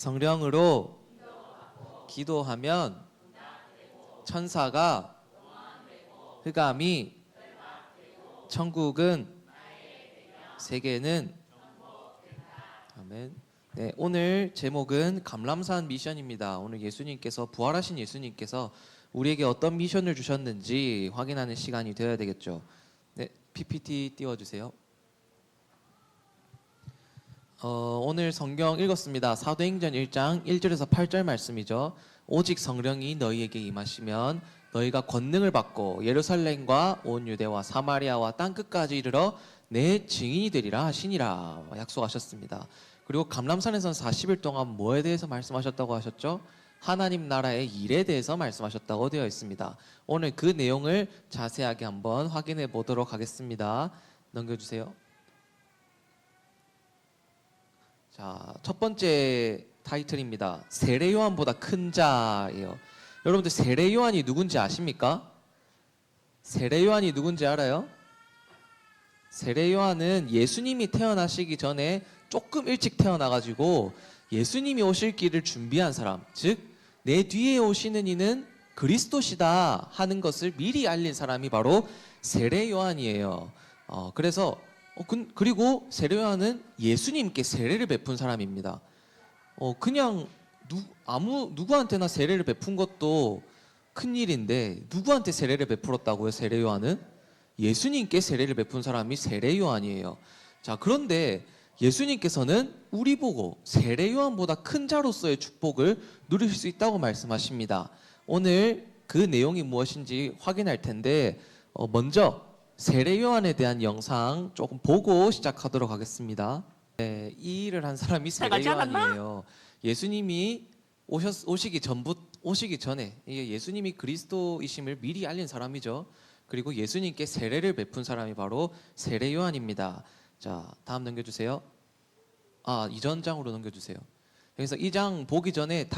성령으로 기도하면 천사가 흑암이 천국은 세계는 아멘. 네, 오늘 제목은 감람산 미션입니다. 오늘 예수님께서 부활하신 예수님께서 우리에게 어떤 미션을 주셨는지 확인하는 시간이 되어야 되겠죠. 네, PPT 띄워주세요. 오늘 성경 읽었습니다. 사도행전 1장 1절에서 8절 말씀이죠. 오직 성령이 너희에게 임하시면 너희가 권능을 받고 예루살렘과 온 유대와 사마리아와 땅끝까지 이르러 내 증인이 되리라 하시니라 약속하셨습니다. 그리고 감람산에서는 40일 동안 뭐에 대해서 말씀하셨다고 하셨죠? 하나님 나라의 일에 대해서 말씀하셨다고 되어 있습니다. 오늘 그 내용을 자세하게 한번 확인해 보도록 하겠습니다. 넘겨주세요. 자, 첫 번째 타이틀입니다. 세례 요한보다 큰 자예요. 여러분들 세례 요한이 누군지 아십니까? 세례 요한이 누군지 알아요? 세례 요한은 예수님이 태어나시기 전에 조금 일찍 태어나가지고 예수님이 오실 길을 준비한 사람, 즉 내 뒤에 오시는 이는 그리스도시다 하는 것을 미리 알린 사람이 바로 세례 요한이에요. 그리고 세례 요한은 예수님께 세례를 베푼 사람입니다. 그냥 누구한테나 세례를 베푼 것도 큰 일인데 누구한테 세례를 베풀었다고요? 세례 요한은 예수님께 세례를 베푼 사람이 세례 요한이에요. 자, 그런데 예수님께서는 우리 보고 세례 요한보다 큰 자로서의 축복을 누릴 수 있다고 말씀하십니다. 오늘 그 내용이 무엇인지 확인할 텐데 먼저 세례 요한에 대한 영상 조금 보고 시작하도록 하겠습니다. 네, 이 일을 한 사람이 세례 요한이에요. 예수님이 오시기 전에 예수님이 그리스도이심을 미리 알린 사람이죠. 그리고 예수님께 세례를 베푼 사람이 바로 세례 요한입니다. 자, 다음 넘겨주세요. 이전 장으로 넘겨주세요. 그래서 이 장 보기 전에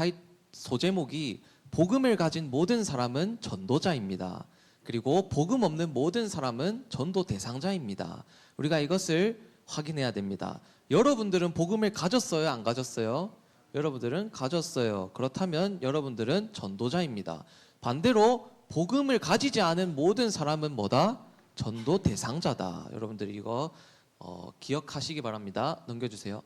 소제목이 복음을 가진 모든 사람은 전도자입니다. 그리고 복음 없는 모든 사람은 전도 대상자입니다. 우리가 이것을 확인해야 됩니다. 여러분들은 복음을 가졌어요? 안 가졌어요? 여러분들은 가졌어요. 그렇다면 여러분들은 전도자입니다. 반대로 복음을 가지지 않은 모든 사람은 뭐다? 전도 대상자다. 여러분들이 이거 기억하시기 바랍니다. 넘겨주세요.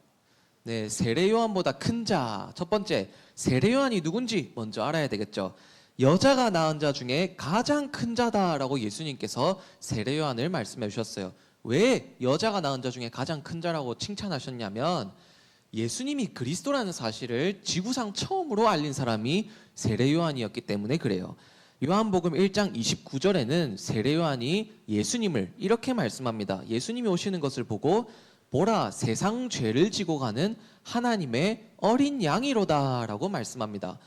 네, 세례 요한보다 큰 자. 첫 번째, 세례 요한이 누군지 먼저 알아야 되겠죠. 여자가 낳은 자 중에 가장 큰 자다라고 예수님께서 세례 요한을 말씀해 주셨어요. 왜 여자가 낳은 자 중에 가장 큰 자라고 칭찬하셨냐면 예수님이 그리스도라는 사실을 지구상 처음으로 알린 사람이 세례 요한이었기 때문에 그래요. 요한복음 1장 29절에는 세례 요한이 예수님을 이렇게 말씀합니다. 예수님이 오시는 것을 보고 보라, 세상 죄를 지고 가는 하나님의 어린 양이로다 라고 말씀합니다.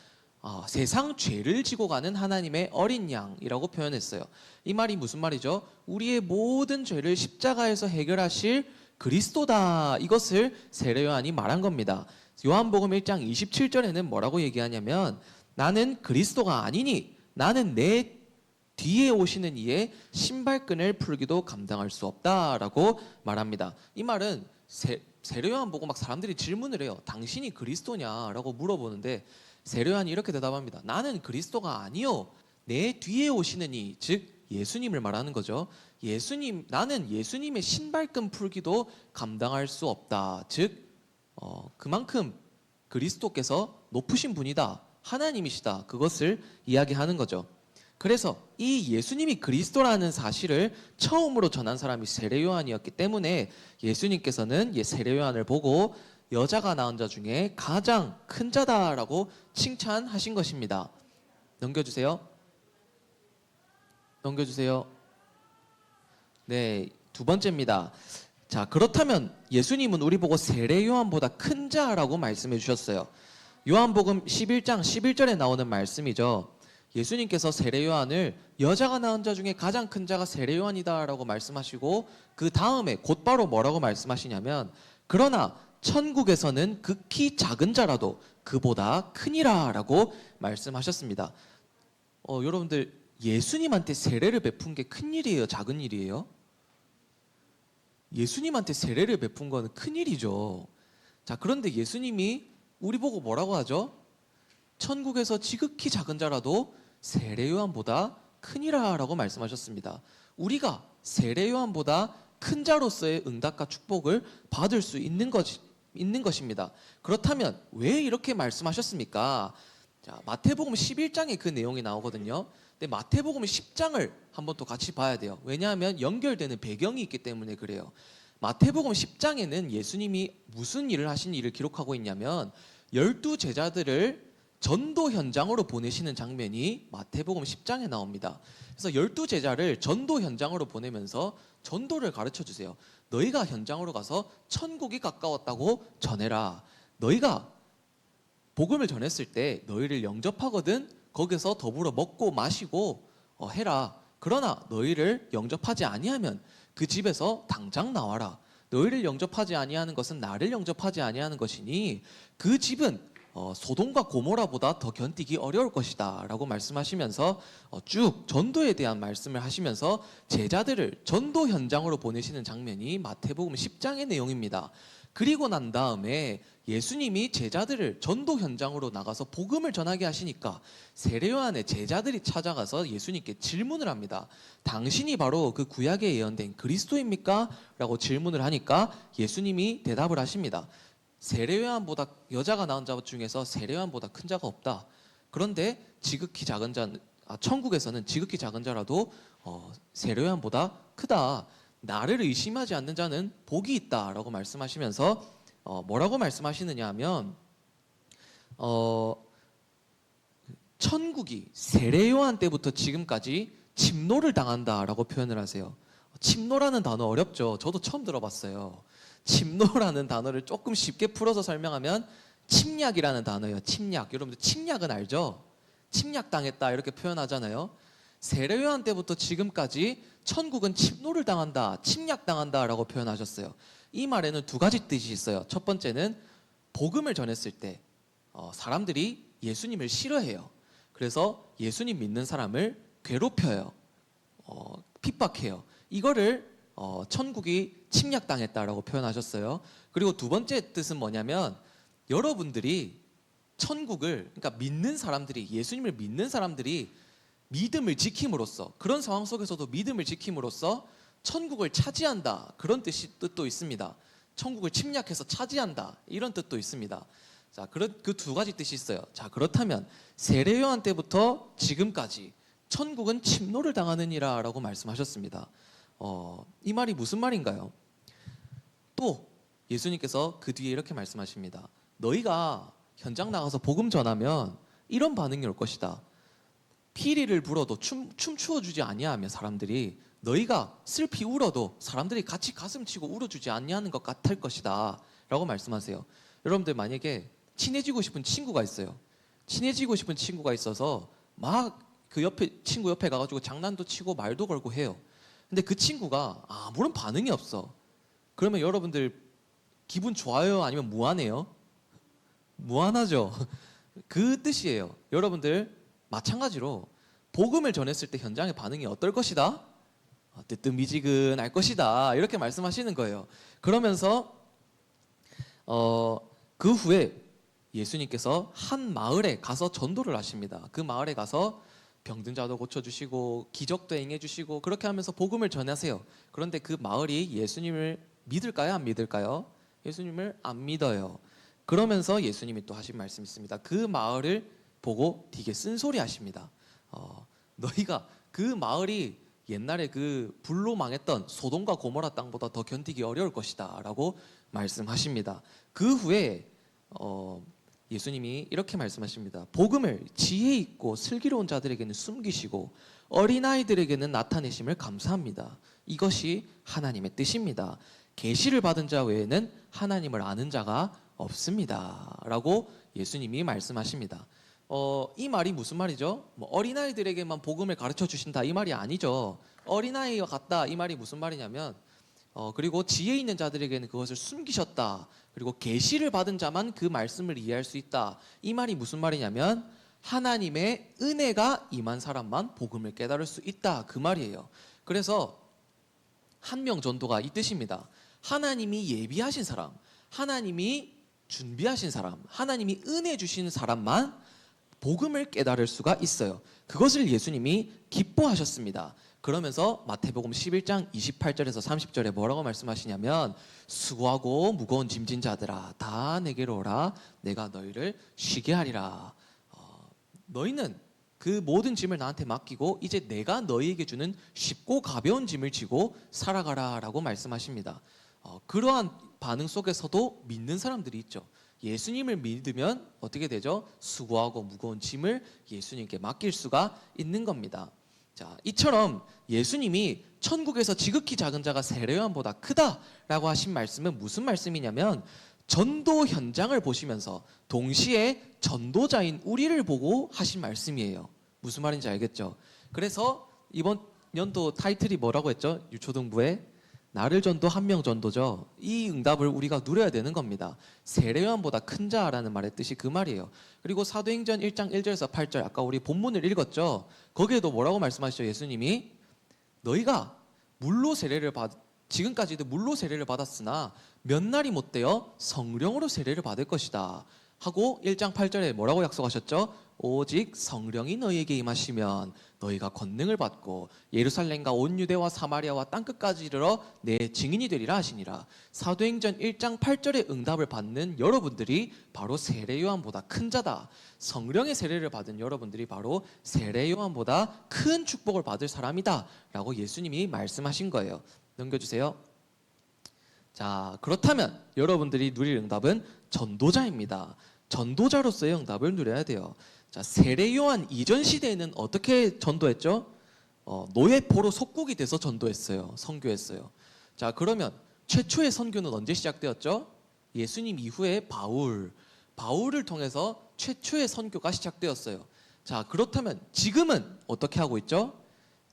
세상 죄를 지고 가는 하나님의 어린 양이라고 표현했어요. 이 말이 무슨 말이죠? 우리의 모든 죄를 십자가에서 해결하실 그리스도다. 이것을 세례 요한이 말한 겁니다. 요한복음 1장 27절에는 뭐라고 얘기하냐면 나는 그리스도가 아니니 나는 내 뒤에 오시는 이의 신발끈을 풀기도 감당할 수 없다라고 말합니다. 이 말은 세례 요한 보고 막 사람들이 질문을 해요. 당신이 그리스도냐라고 물어보는데 세례 요한이 이렇게 대답합니다. 나는 그리스도가 아니요. 내 뒤에 오시는 이, 즉 예수님을 말하는 거죠. 나는 예수님의 신발끈 풀기도 감당할 수 없다. 즉 그만큼 그리스도께서 높으신 분이다. 하나님이시다. 그것을 이야기하는 거죠. 그래서 이 예수님이 그리스도라는 사실을 처음으로 전한 사람이 세례 요한이었기 때문에 예수님께서는 세례 요한을 보고 여자가 낳은 자 중에 가장 큰 자다라고 칭찬하신 것입니다. 넘겨주세요. 네, 두 번째입니다. 자, 그렇다면 예수님은 우리 보고 세례 요한보다 큰 자라고 말씀해 주셨어요. 요한복음 11장 11절에 나오는 말씀이죠. 예수님께서 세례 요한을 여자가 낳은 자 중에 가장 큰 자가 세례 요한이다 라고 말씀하시고 그 다음에 곧바로 뭐라고 말씀하시냐면 그러나 천국에서는 극히 작은 자라도 그보다 크니라 라고 말씀하셨습니다. 여러분들 예수님한테 세례를 베푼 게 큰 일이에요? 작은 일이에요? 예수님한테 세례를 베푼 건 큰 일이죠. 자, 그런데 예수님이 우리 보고 뭐라고 하죠? 천국에서 지극히 작은 자라도 세례 요한보다 크니라 라고 말씀하셨습니다. 우리가 세례 요한보다 큰 자로서의 응답과 축복을 받을 수 있는 것입니다. 그렇다면 왜 이렇게 말씀하셨습니까? 자, 마태복음 11장에 그 내용이 나오거든요. 근데 마태복음 10장을 한번 또 같이 봐야 돼요. 왜냐하면 연결되는 배경이 있기 때문에 그래요. 마태복음 10장에는 예수님이 무슨 일을 하신 일을 기록하고 있냐면 12제자들을 전도 현장으로 보내시는 장면이 마태복음 10장에 나옵니다. 그래서 12제자를 전도 현장으로 보내면서 전도를 가르쳐 주세요. 너희가 현장으로 가서 천국이 가까웠다고 전해라. 너희가 복음을 전했을 때 너희를 영접하거든 거기서 더불어 먹고 마시고 해라. 그러나 너희를 영접하지 아니하면 그 집에서 당장 나와라. 너희를 영접하지 아니하는 것은 나를 영접하지 아니하는 것이니 그 집은 소돔과 고모라보다 더 견디기 어려울 것이다 라고 말씀하시면서 쭉 전도에 대한 말씀을 하시면서 제자들을 전도 현장으로 보내시는 장면이 마태복음 10장의 내용입니다. 그리고 난 다음에 예수님이 제자들을 전도 현장으로 나가서 복음을 전하게 하시니까 세례 요한의 제자들이 찾아가서 예수님께 질문을 합니다. 당신이 바로 그 구약에 예언된 그리스도입니까? 라고 질문을 하니까 예수님이 대답을 하십니다. 세례 요한보다 여자가 낳은 자 중에서 세례 요한보다 큰 자가 없다. 그런데 지극히 작은 자, 천국에서는 지극히 작은 자라도 세례 요한보다 크다. 나를 의심하지 않는 자는 복이 있다라고 말씀하시면서 뭐라고 말씀하시느냐 하면 천국이 세례 요한 때부터 지금까지 침노를 당한다라고 표현을 하세요. 침노라는 단어 어렵죠. 저도 처음 들어봤어요. 침노라는 단어를 조금 쉽게 풀어서 설명하면 침략이라는 단어예요. 침략. 여러분들 침략은 알죠? 침략당했다 이렇게 표현하잖아요. 세례 요한 때부터 지금까지 천국은 침노를 당한다, 침략당한다 라고 표현하셨어요. 이 말에는 두 가지 뜻이 있어요. 첫 번째는 복음을 전했을 때 사람들이 예수님을 싫어해요. 그래서 예수님 믿는 사람을 괴롭혀요. 핍박해요. 이거를 천국이 침략당했다라고 표현하셨어요. 그리고 두 번째 뜻은 뭐냐면 여러분들이 천국을, 그러니까 믿는 사람들이, 예수님을 믿는 사람들이 믿음을 지킴으로써, 그런 상황 속에서도 믿음을 지킴으로써 천국을 차지한다, 그런 뜻도 있습니다. 천국을 침략해서 차지한다, 이런 뜻도 있습니다. 자, 그 두 가지 뜻이 있어요. 자, 그렇다면 세례 요한 때부터 지금까지 천국은 침노를 당하느니라 라고 말씀하셨습니다. 이 말이 무슨 말인가요? 또 예수님께서 그 뒤에 이렇게 말씀하십니다. 너희가 현장 나가서 복음 전하면 이런 반응이 올 것이다. 피리를 불어도 춤추어 주지 아니하면 사람들이, 너희가 슬피 울어도 사람들이 같이 가슴치고 울어주지 아니하는 것 같을 것이다 라고 말씀하세요. 여러분들 만약에 친해지고 싶은 친구가 있어요. 친해지고 싶은 친구가 있어서 막 그 친구 옆에 가가지고 장난도 치고 말도 걸고 해요. 근데 그 친구가 아무런 반응이 없어. 그러면 여러분들 기분 좋아요? 아니면 무안해요? 무안하죠. 그 뜻이에요. 여러분들 마찬가지로 복음을 전했을 때 현장의 반응이 어떨 것이다? 뜨뜻미지근할 것이다. 이렇게 말씀하시는 거예요. 그러면서 그 후에 예수님께서 한 마을에 가서 전도를 하십니다. 그 마을에 가서 병든 자도 고쳐주시고 기적도 행해주시고 그렇게 하면서 복음을 전하세요. 그런데 그 마을이 예수님을 믿을까요? 안 믿을까요? 예수님을 안 믿어요. 그러면서 예수님이 또 하신 말씀이 있습니다. 그 마을을 보고 되게 쓴소리 하십니다. 너희가 그 마을이 옛날에 그 불로 망했던 소돔과 고모라 땅보다 더 견디기 어려울 것이다 라고 말씀하십니다. 그 후에 예수님이 이렇게 말씀하십니다. 복음을 지혜 있고 슬기로운 자들에게는 숨기시고 어린아이들에게는 나타내심을 감사합니다. 이것이 하나님의 뜻입니다. 계시를 받은 자 외에는 하나님을 아는 자가 없습니다 라고 예수님이 말씀하십니다. 이 말이 무슨 말이죠? 어린아이들에게만 복음을 가르쳐 주신다 이 말이 아니죠. 어린아이와 같다 이 말이 무슨 말이냐면 그리고 지혜 있는 자들에게는 그것을 숨기셨다. 그리고 계시를 받은 자만 그 말씀을 이해할 수 있다. 이 말이 무슨 말이냐면 하나님의 은혜가 임한 사람만 복음을 깨달을 수 있다 그 말이에요. 그래서 한 명 전도가 이 뜻입니다. 하나님이 예비하신 사람, 하나님이 준비하신 사람, 하나님이 은혜 주신 사람만 복음을 깨달을 수가 있어요. 그것을 예수님이 기뻐하셨습니다. 그러면서 마태복음 11장 28절에서 30절에 뭐라고 말씀하시냐면 수고하고 무거운 짐진 자들아 다 내게로 오라 내가 너희를 쉬게 하리라. 너희는 그 모든 짐을 나한테 맡기고 이제 내가 너희에게 주는 쉽고 가벼운 짐을 지고 살아가라 라고 말씀하십니다. 그러한 반응 속에서도 믿는 사람들이 있죠. 예수님을 믿으면 어떻게 되죠? 수고하고 무거운 짐을 예수님께 맡길 수가 있는 겁니다. 자, 이처럼 예수님이 천국에서 지극히 작은 자가 세례요한보다 크다라고 하신 말씀은 무슨 말씀이냐면 전도 현장을 보시면서 동시에 전도자인 우리를 보고 하신 말씀이에요. 무슨 말인지 알겠죠? 그래서 이번 연도 타이틀이 뭐라고 했죠? 유초등부에 나를 전도 한 명 전도죠. 이 응답을 우리가 누려야 되는 겁니다. 세례요한보다 큰 자라는 말의 뜻이 그 말이에요. 그리고 사도행전 1장 1절에서 8절 아까 우리 본문을 읽었죠. 거기에도 뭐라고 말씀하시죠? 예수님이 너희가 물로 세례를 지금까지도 물로 세례를 받았으나 몇 날이 못되어 성령으로 세례를 받을 것이다 하고 1장 8절에 뭐라고 약속하셨죠? 오직 성령이 너희에게 임하시면 너희가 권능을 받고 예루살렘과 온 유대와 사마리아와 땅끝까지 이르러 내 증인이 되리라 하시니라. 사도행전 1장 8절의 응답을 받는 여러분들이 바로 세례요한보다 큰 자다. 성령의 세례를 받은 여러분들이 바로 세례요한보다 큰 축복을 받을 사람이다 라고 예수님이 말씀하신 거예요. 넘겨주세요. 자, 그렇다면 여러분들이 누릴 응답은 전도자입니다. 전도자로서의 응답을 누려야 돼요. 자, 세례요한 이전 시대에는 어떻게 전도했죠? 노예포로 속국이 돼서 전도했어요. 선교했어요. 자, 그러면 최초의 선교는 언제 시작되었죠? 예수님 이후에 바울을 통해서 최초의 선교가 시작되었어요. 자, 그렇다면 지금은 어떻게 하고 있죠?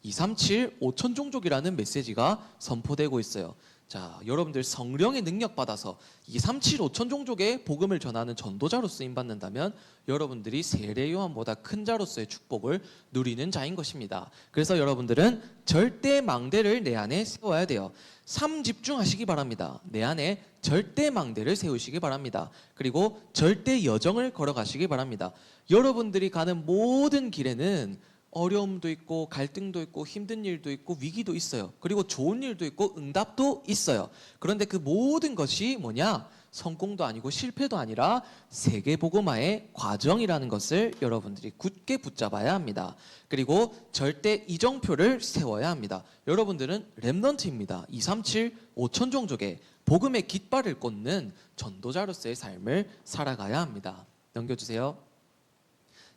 237 5천 종족이라는 메시지가 선포되고 있어요. 자, 여러분들 성령의 능력 받아서 237 5천 종족의 복음을 전하는 전도자로 쓰임 받는다면 여러분들이 세례 요한보다 큰 자로서의 축복을 누리는 자인 것입니다. 그래서 여러분들은 절대 망대를 내 안에 세워야 돼요. 삶 집중하시기 바랍니다. 내 안에 절대 망대를 세우시기 바랍니다. 그리고 절대 여정을 걸어가시기 바랍니다. 여러분들이 가는 모든 길에는 어려움도 있고 갈등도 있고 힘든 일도 있고 위기도 있어요. 그리고 좋은 일도 있고 응답도 있어요. 그런데 그 모든 것이 뭐냐? 성공도 아니고 실패도 아니라 세계복음화의 과정이라는 것을 여러분들이 굳게 붙잡아야 합니다. 그리고 절대 이정표를 세워야 합니다. 여러분들은 렘넌트입니다. 237 5천 종족의 복음의 깃발을 꽂는 전도자로서의 삶을 살아가야 합니다. 넘겨주세요.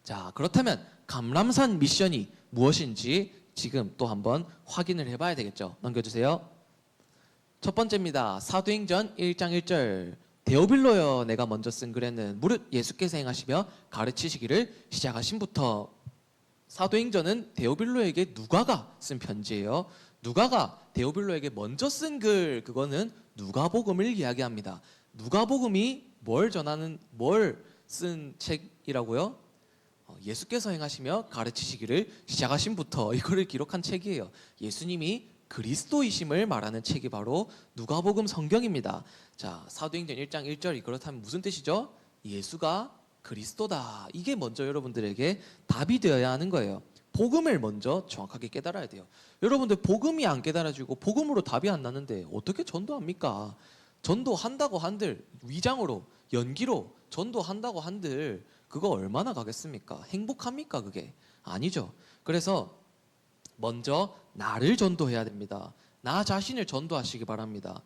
자, 그렇다면 감람산 미션이 무엇인지 지금 또 한번 확인을 해봐야 되겠죠. 넘겨주세요. 첫 번째입니다. 사도행전 1장 1절 데오빌로여 내가 먼저 쓴 글에는 무릇 예수께서 행하시며 가르치시기를 시작하신부터. 사도행전은 데오빌로에게 누가가 쓴 편지예요. 누가가 데오빌로에게 먼저 쓴 글, 그거는 누가복음을 이야기합니다. 누가복음이 뭘 쓴 책이라고요? 예수께서 행하시며 가르치시기를 시작하신부터 이거를 기록한 책이에요. 예수님이 그리스도이심을 말하는 책이 바로 누가복음 성경입니다. 자, 사도행전 1장 1절이 그렇다면 무슨 뜻이죠? 예수가 그리스도다. 이게 먼저 여러분들에게 답이 되어야 하는 거예요. 복음을 먼저 정확하게 깨달아야 돼요. 여러분들 복음이 안 깨달아지고 복음으로 답이 안 나는데 어떻게 전도합니까? 전도한다고 한들 위장으로 연기로 전도한다고 한들 그거 얼마나 가겠습니까? 행복합니까 그게? 아니죠. 그래서 먼저 나를 전도해야 됩니다. 나 자신을 전도하시기 바랍니다.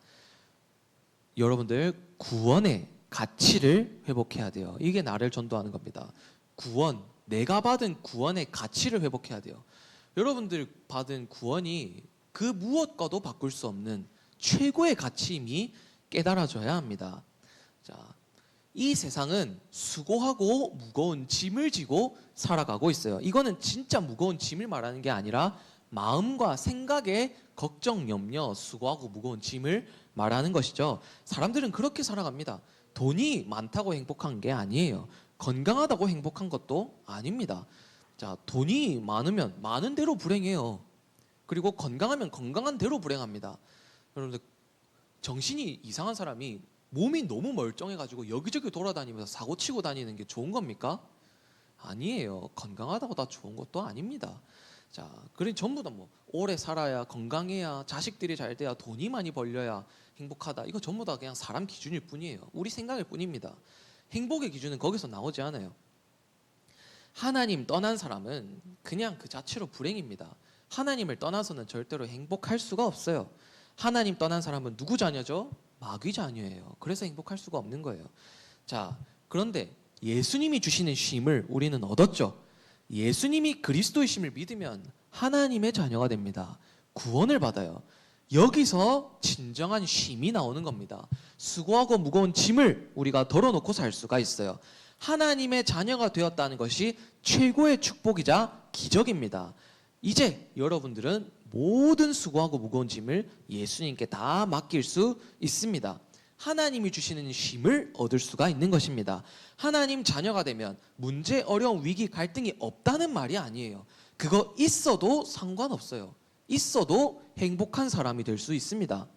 여러분들 구원의 가치를 회복해야 돼요. 이게 나를 전도하는 겁니다. 구원, 내가 받은 구원의 가치를 회복해야 돼요. 여러분들 받은 구원이 그 무엇과도 바꿀 수 없는 최고의 가치임이 깨달아져야 합니다. 자, 이 세상은 수고하고 무거운 짐을 지고 살아가고 있어요. 이거는 진짜 무거운 짐을 말하는 게 아니라 마음과 생각의 걱정, 염려, 수고하고 무거운 짐을 말하는 것이죠. 사람들은 그렇게 살아갑니다. 돈이 많다고 행복한 게 아니에요. 건강하다고 행복한 것도 아닙니다. 자, 돈이 많으면 많은 대로 불행해요. 그리고 건강하면 건강한 대로 불행합니다. 여러분들 정신이 이상한 사람이 몸이 너무 멀쩡해가지고 여기저기 돌아다니면서 사고 치고 다니는 게 좋은 겁니까? 아니에요. 건강하다고 다 좋은 것도 아닙니다. 자, 그래 전부 다 뭐 오래 살아야, 건강해야, 자식들이 잘 돼야, 돈이 많이 벌려야 행복하다. 이거 전부 다 그냥 사람 기준일 뿐이에요. 우리 생각일 뿐입니다. 행복의 기준은 거기서 나오지 않아요. 하나님 떠난 사람은 그냥 그 자체로 불행입니다. 하나님을 떠나서는 절대로 행복할 수가 없어요. 하나님 떠난 사람은 누구 자녀죠? 마귀 자녀예요. 그래서 행복할 수가 없는 거예요. 자, 그런데 예수님이 주시는 쉼을 우리는 얻었죠. 예수님이 그리스도의 쉼을 믿으면 하나님의 자녀가 됩니다. 구원을 받아요. 여기서 진정한 쉼이 나오는 겁니다. 수고하고 무거운 짐을 우리가 덜어놓고 살 수가 있어요. 하나님의 자녀가 되었다는 것이 최고의 축복이자 기적입니다. 이제 여러분들은 모든 수고하고 무거운 짐을 예수님께 다 맡길 수 있습니다. 하나님이 주시는 쉼을 얻을 수가 있는 것입니다. 하나님 자녀가 되면 문제, 어려움, 위기, 갈등이 없다는 말이 아니에요. 그거 있어도 상관없어요. 있어도 행복한 사람이 될 수 있습니다.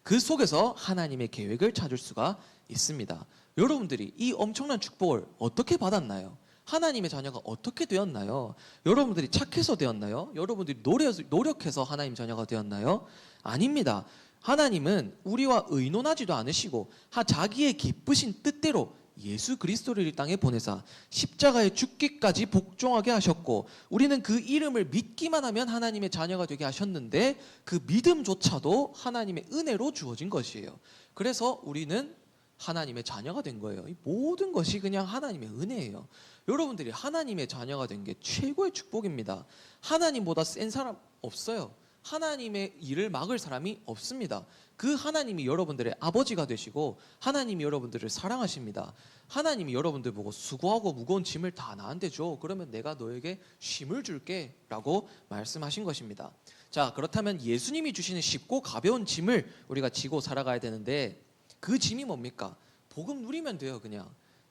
그 속에서 하나님의 계획을 찾을 수가 있습니다. 여러분들이 이 엄청난 축복을 어떻게 받았나요? 하나님의 자녀가 어떻게 되었나요? 여러분들이 착해서 되었나요? 여러분들이 노력해서 하나님 자녀가 되었나요? 아닙니다. 하나님은 우리와 의논하지도 않으시고 자기의 기쁘신 뜻대로 예수 그리스도를 이 땅에 보내사 십자가에 죽기까지 복종하게 하셨고, 우리는 그 이름을 믿기만 하면 하나님의 자녀가 되게 하셨는데 그 믿음조차도 하나님의 은혜로 주어진 것이에요. 그래서 우리는 하나님의 자녀가 된 거예요. 이 모든 것이 그냥 하나님의 은혜예요. 여러분들이 하나님의 자녀가 된 게 최고의 축복입니다. 하나님보다 센 사람 없어요. 하나님의 일을 막을 사람이 없습니다. 그 하나님이 여러분들의 아버지가 되시고 하나님이 여러분들을 사랑하십니다. 하나님이 여러분들 보고 수고하고 무거운 짐을 다 나한테 줘. 그러면 내가 너에게 쉼을 줄게 라고 말씀하신 것입니다. 자, 그렇다면 예수님이 주시는 쉽고 가벼운 짐을 우리가 지고 살아가야 되는데 그 짐이 뭡니까? 복음 누리면 돼요. 그냥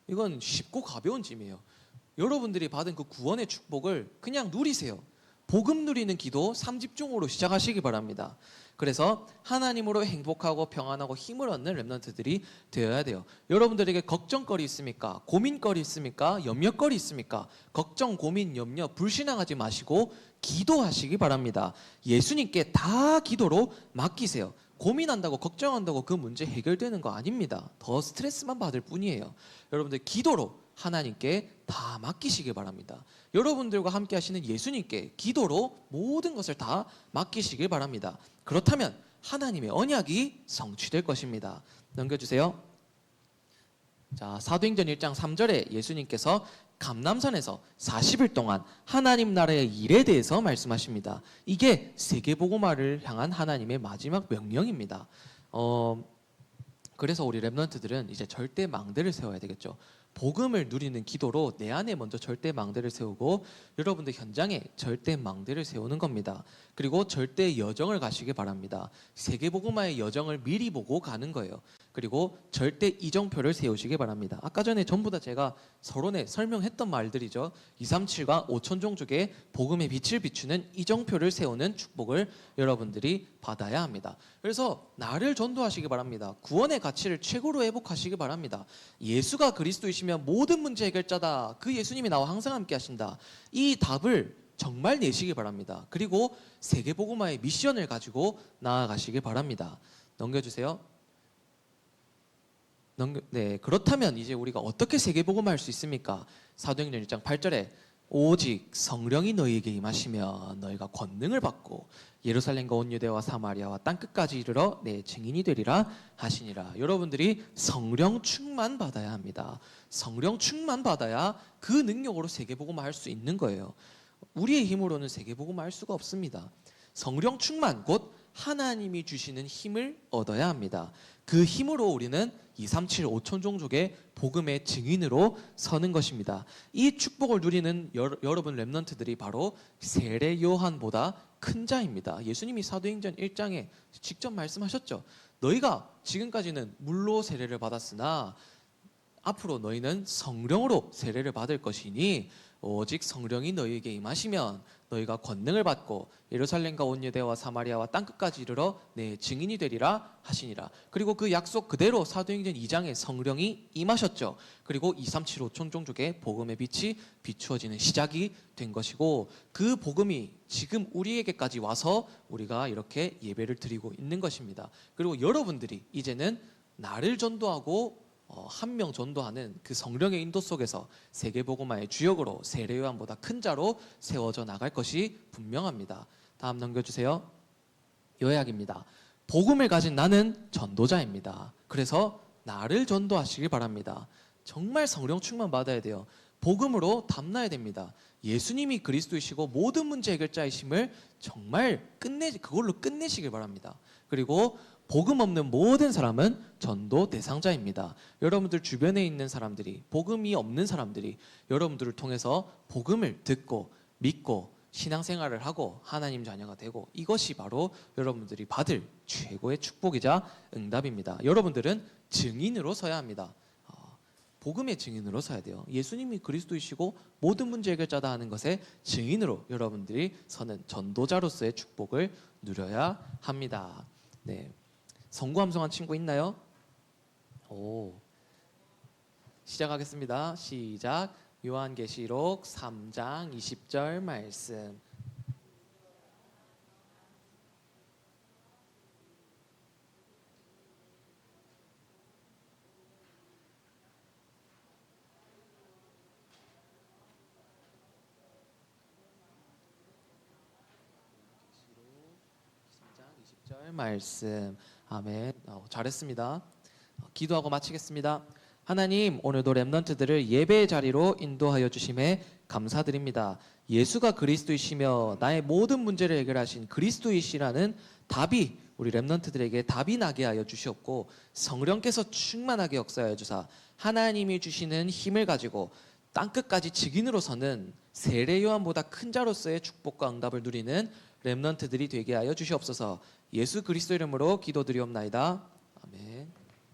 이건 쉽고 가벼운 짐이에요. 여러분들이 받은 그 구원의 축복을 그냥 누리세요. 복음 누리는 기도 3집중으로 시작하시기 바랍니다. 그래서 하나님으로 행복하고 평안하고 힘을 얻는 렘넌트들이 되어야 돼요. 여러분들에게 걱정거리 있습니까? 고민거리 있습니까? 염려거리 있습니까? 걱정, 고민, 염려, 불신앙하지 마시고 기도하시기 바랍니다. 예수님께 다 기도로 맡기세요. 고민한다고 걱정한다고 그 문제 해결되는 거 아닙니다. 더 스트레스만 받을 뿐이에요. 여러분들 기도로 하나님께 다 맡기시기 바랍니다. 여러분들과 함께 하시는 예수님께 기도로 모든 것을 다 맡기시길 바랍니다. 그렇다면 하나님의 언약이 성취될 것입니다. 넘겨주세요. 자, 사도행전 1장 3절에 예수님께서 감람산에서 40일 동안 하나님 나라의 일에 대해서 말씀하십니다. 이게 세계복음화를 향한 하나님의 마지막 명령입니다. 그래서 우리 렘넌트들은 이제 절대 망대를 세워야 되겠죠. 복음을 누리는 기도로 내 안에 먼저 절대 망대를 세우고 여러분들 현장에 절대 망대를 세우는 겁니다. 그리고 절대 여정을 가시기 바랍니다. 세계복음화의 여정을 미리 보고 가는 거예요. 그리고 절대 이정표를 세우시기 바랍니다. 아까 전에 전부 다 제가 서론에 설명했던 말들이죠. 237과 5천종족의 복음의 빛을 비추는 이정표를 세우는 축복을 여러분들이 받아야 합니다. 그래서 나를 전도하시기 바랍니다. 구원의 가치를 최고로 회복하시기 바랍니다. 예수가 그리스도이시면 모든 문제 해결자다. 그 예수님이 나와 항상 함께 하신다. 이 답을 정말 내시기 바랍니다. 그리고 세계복음화의 미션을 가지고 나아가시기 바랍니다. 넘겨주세요. 네, 그렇다면 이제 우리가 어떻게 세계복음화할 수 있습니까? 사도행전 1장 8절에 오직 성령이 너희에게 임하시면 너희가 권능을 받고 예루살렘과 온 유대와 사마리아와 땅끝까지 이르러 내 증인이 되리라 하시니라. 여러분들이 성령 충만 받아야 합니다. 성령 충만 받아야 그 능력으로 세계복음화할 수 있는 거예요. 우리의 힘으로는 세계복음화할 수가 없습니다. 성령 충만 곧 하나님이 주시는 힘을 얻어야 합니다. 그 힘으로 우리는 237 5천종족의 복음의 증인으로 서는 것입니다. 이 축복을 누리는 여러분 렘넌트들이 바로 세례 요한보다 큰 자입니다. 예수님이 사도행전 1장에 직접 말씀하셨죠. 너희가 지금까지는 물로 세례를 받았으나 앞으로 너희는 성령으로 세례를 받을 것이니 오직 성령이 너희에게 임하시면 너희가 권능을 받고 예루살렘과 온 유대와 사마리아와 땅끝까지 이르러 내 증인이 되리라 하시니라. 그리고 그 약속 그대로 사도행전 2장에 성령이 임하셨죠. 그리고 2375 천종족의 복음의 빛이 비추어지는 시작이 된 것이고, 그 복음이 지금 우리에게까지 와서 우리가 이렇게 예배를 드리고 있는 것입니다. 그리고 여러분들이 이제는 나를 전도하고 한 명 전도하는 그 성령의 인도 속에서 세계복음화의 주역으로 세례요한보다 큰 자로 세워져 나갈 것이 분명합니다. 다음 넘겨주세요. 요약입니다. 복음을 가진 나는 전도자입니다. 그래서 나를 전도하시길 바랍니다. 정말 성령 충만 받아야 돼요. 복음으로 담나야 됩니다. 예수님이 그리스도이시고 모든 문제 해결자이심을 정말 그걸로 끝내시길 바랍니다. 그리고 복음 없는 모든 사람은 전도 대상자입니다. 여러분들 주변에 있는 사람들이, 복음이 없는 사람들이 여러분들을 통해서 복음을 듣고 믿고 신앙생활을 하고 하나님 자녀가 되고, 이것이 바로 여러분들이 받을 최고의 축복이자 응답입니다. 여러분들은 증인으로 서야 합니다. 복음의 증인으로 서야 돼요. 예수님이 그리스도이시고 모든 문제 해결자다 하는 것의 증인으로 여러분들이 서는 전도자로서의 축복을 누려야 합니다. 네. 성구함성한 친구 있나요? 오. 시작하겠습니다. 시작. 요한계시록 3장 20절 말씀. 말씀. 아멘. 잘했습니다. 기도하고 마치겠습니다. 하나님, 오늘도 렘넌트들을 예배의 자리로 인도하여 주심에 감사드립니다. 예수가 그리스도이시며 나의 모든 문제를 해결하신 그리스도이시라는 답이 우리 렘넌트들에게 답이 나게 하여 주시옵고, 성령께서 충만하게 역사하여 주사 하나님이 주시는 힘을 가지고 땅끝까지 증인으로 서는 세례 요한보다 큰 자로서의 축복과 응답을 누리는 렘넌트들이 되게 하여 주시옵소서. 예수 그리스도 이름으로 기도드리옵나이다. 아멘.